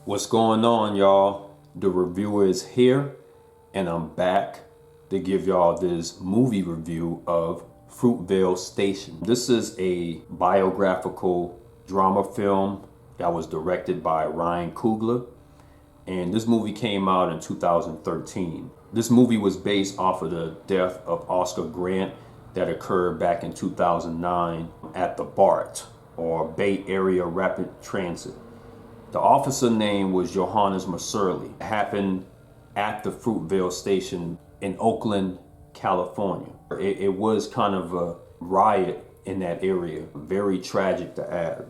What's going on, y'all? The reviewer is here, and I'm back to give y'all this movie review of Fruitvale Station. This is a biographical drama film that was directed by Ryan Coogler, and this movie came out in 2013. This movie was based off of the death of Oscar Grant that occurred back in 2009 at the BART, or Bay Area Rapid Transit. The officer name was Johannes Masurley. It happened at the Fruitvale Station in Oakland, California. It was kind of a riot in that area. Very tragic to add.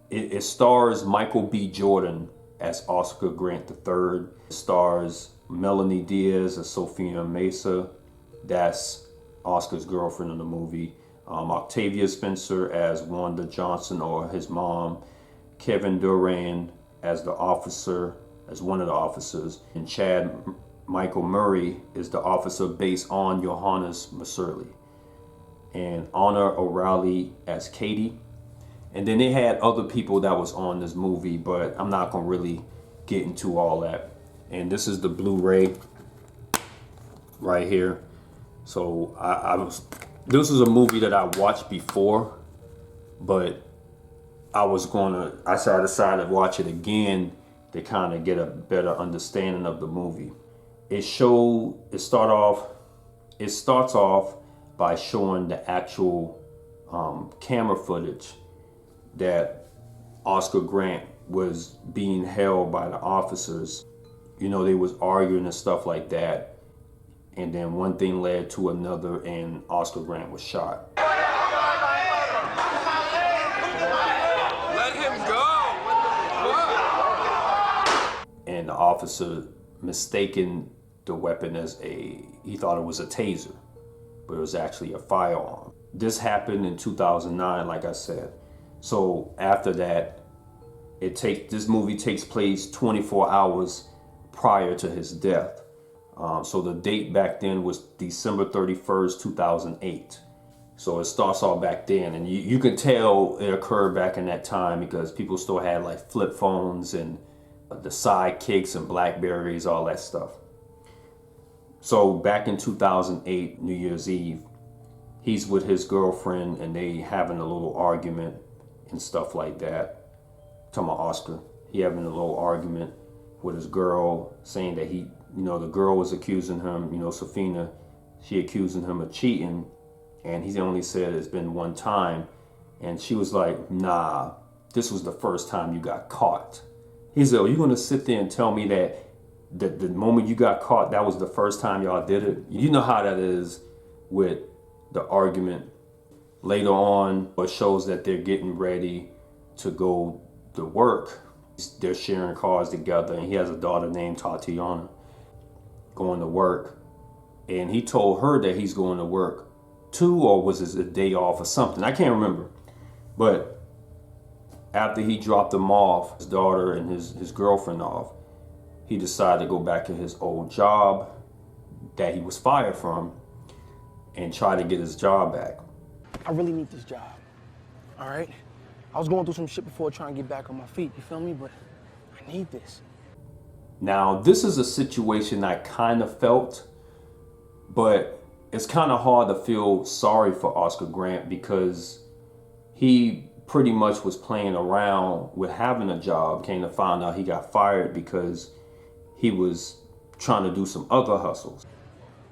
It stars Michael B. Jordan as Oscar Grant III. It stars Melanie Diaz as Sophia Mesa. That's Oscar's girlfriend in the movie. Octavia Spencer as Wanda Johnson, or his mom. Kevin Durant as the officer, as one of the officers, and Chad Michael Murray is the officer based on Johannes Masurley, and Honor O'Reilly as Katie. And then they had other people that was on this movie, but I'm not gonna really get into all that. And this is the Blu-ray right here. So this is a movie that I watched before, but I decided to watch it again to kind of get a better understanding of the movie. It starts off by showing the actual camera footage that Oscar Grant was being held by the officers. You know, they was arguing and stuff like that. And then one thing led to another, and Oscar Grant was shot. And the officer mistaken the weapon as he thought it was a taser, but it was actually a firearm. This happened in 2009, like I said. So after that, this movie takes place 24 hours prior to his death. So the date back then was December 31st, 2008. So it starts off back then, and you can tell it occurred back in that time because people still had like flip phones and the sidekicks and Blackberries, all that stuff. So back in 2008, New Year's Eve, he's with his girlfriend and they having a little argument and stuff like that. Talking about Oscar, he having a little argument with his girl, saying that the girl was accusing him, Sophina, she accusing him of cheating, and he only said it's been one time, and she was like, nah, this was the first time you got caught. He said, you're gonna sit there and tell me that the moment you got caught, that was the first time y'all did it? You know how that is with the argument. Later on, it shows that they're getting ready to go to work. They're sharing cars together, and he has a daughter named Tatiana going to work. And he told her that he's going to work too, or was it a day off or something? I can't remember. But after he dropped them off, his daughter and his girlfriend off, he decided to go back to his old job that he was fired from and try to get his job back. I really need this job, all right? I was going through some shit before trying to get back on my feet, you feel me? But I need this. Now, this is a situation I kind of felt, but it's kind of hard to feel sorry for Oscar Grant because he pretty much was playing around with having a job. Came to find out he got fired because he was trying to do some other hustles.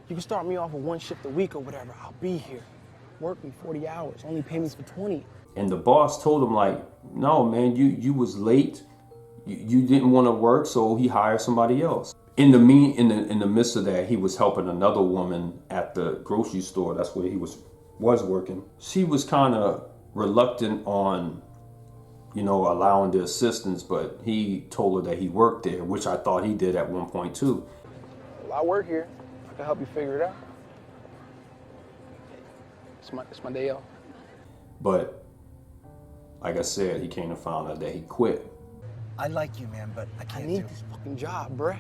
You can start me off with one shift a week or whatever. I'll be here. Work me 40 hours, only pay me for 20. And the boss told him, like, no, man, you was late. You didn't want to work, so he hired somebody else. In the midst of that, he was helping another woman at the grocery store. That's where he was working. She was kind of reluctant on, allowing the assistance, but he told her that he worked there, which I thought he did at one point too. Well, I work here. I can help you figure it out. It's my day off. But like I said, he came to find out that he quit. I like you, man, but I can't need this fucking job, bruh.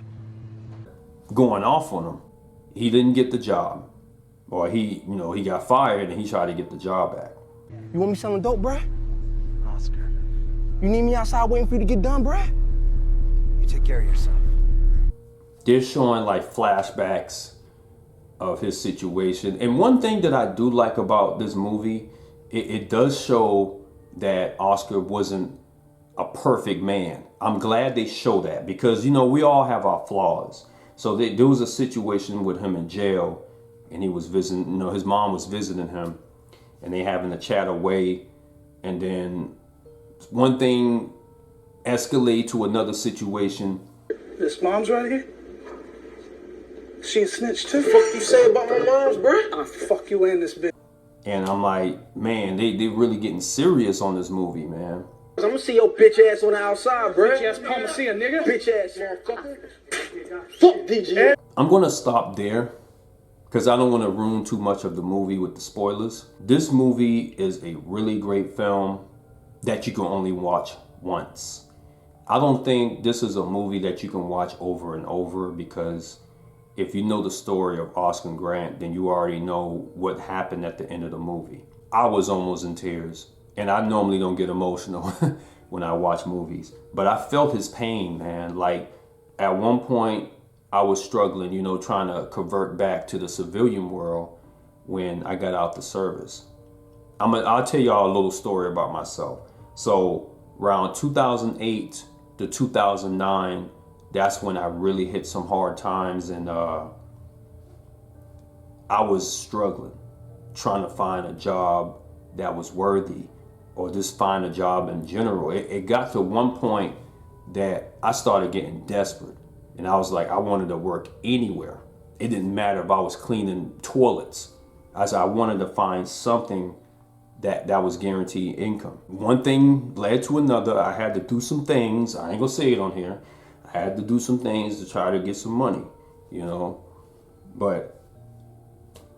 Going off on him. He didn't get the job. Or he got fired and he tried to get the job back. You want me selling dope, bruh? Oscar. You need me outside waiting for you to get done, bruh? You take care of yourself. They're showing like flashbacks of his situation. And one thing that I do like about this movie, it does show that Oscar wasn't a perfect man. I'm glad they show that because, you know, we all have our flaws. So there was a situation with him in jail and he was visiting, you know, his mom was visiting him and they having a chat away. And then one thing escalate to another situation. This mom's right here? She a snitch too? Fuck you say about my moms, bruh? I'll fuck you in this bitch. And I'm like, man, they really getting serious on this movie, man. I'm gonna see your bitch ass on the outside, bruh. Bitch ass come see a nigga. Bitch ass motherfucker. Fuck DJ. I'm gonna stop there because I don't want to ruin too much of the movie with the spoilers. This movie is a really great film that you can only watch once. I don't think this is a movie that you can watch over and over because if you know the story of Oscar Grant, then you already know what happened at the end of the movie. I was almost in tears, and I normally don't get emotional when I watch movies, but I felt his pain, man. Like at one point I was struggling, you know, trying to convert back to the civilian world when I got out the service. I'll tell y'all a little story about myself. So around 2008 to 2009, that's when I really hit some hard times, and I was struggling, trying to find a job that was worthy, or just find a job in general. It got to one point that I started getting desperate, and I was like, I wanted to work anywhere. It didn't matter if I was cleaning toilets. I wanted to find something that was guaranteed income. One thing led to another. I had to do some things. I ain't gonna say it on here. I had to do some things to try to get some money, you know, but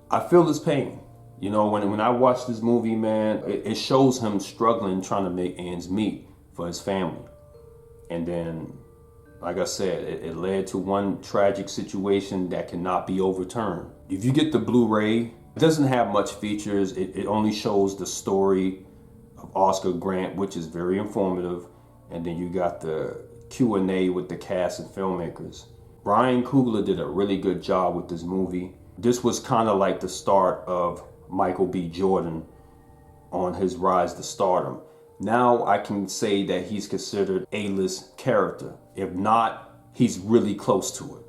I feel his pain. You know, when I watch this movie, man, it shows him struggling, trying to make ends meet for his family. And then, like I said, it led to one tragic situation that cannot be overturned. If you get the Blu-ray, it doesn't have much features. It only shows the story of Oscar Grant, which is very informative. And then you got the Q&A with the cast and filmmakers. Ryan Coogler did a really good job with this movie. This was kind of like the start of Michael B. Jordan on his rise to stardom. Now I can say that he's considered A-list character. If not, he's really close to it.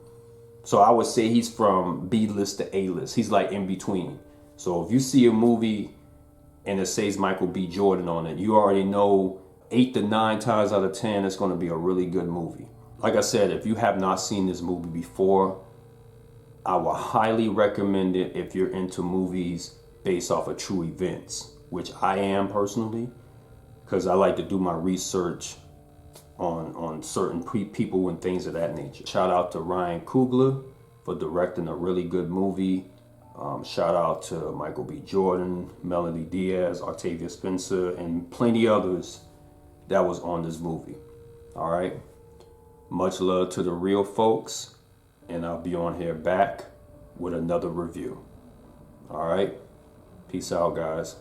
So I would say he's from B-list to A-list. He's like in between. So if you see a movie and it says Michael B. Jordan on it, you already know 8 to 9 times out of 10, it's going to be a really good movie. Like I said, if you have not seen this movie before, I would highly recommend it if you're into movies based off of true events, which I am personally, because I like to do my research on certain people and things of that nature. Shout out to Ryan Coogler for directing a really good movie. Shout out to Michael B. Jordan, Melanie Diaz, Octavia Spencer, and plenty others that was on this movie. All right. Much love to the real folks, and I'll be on here back with another review. All right. Peace out, guys.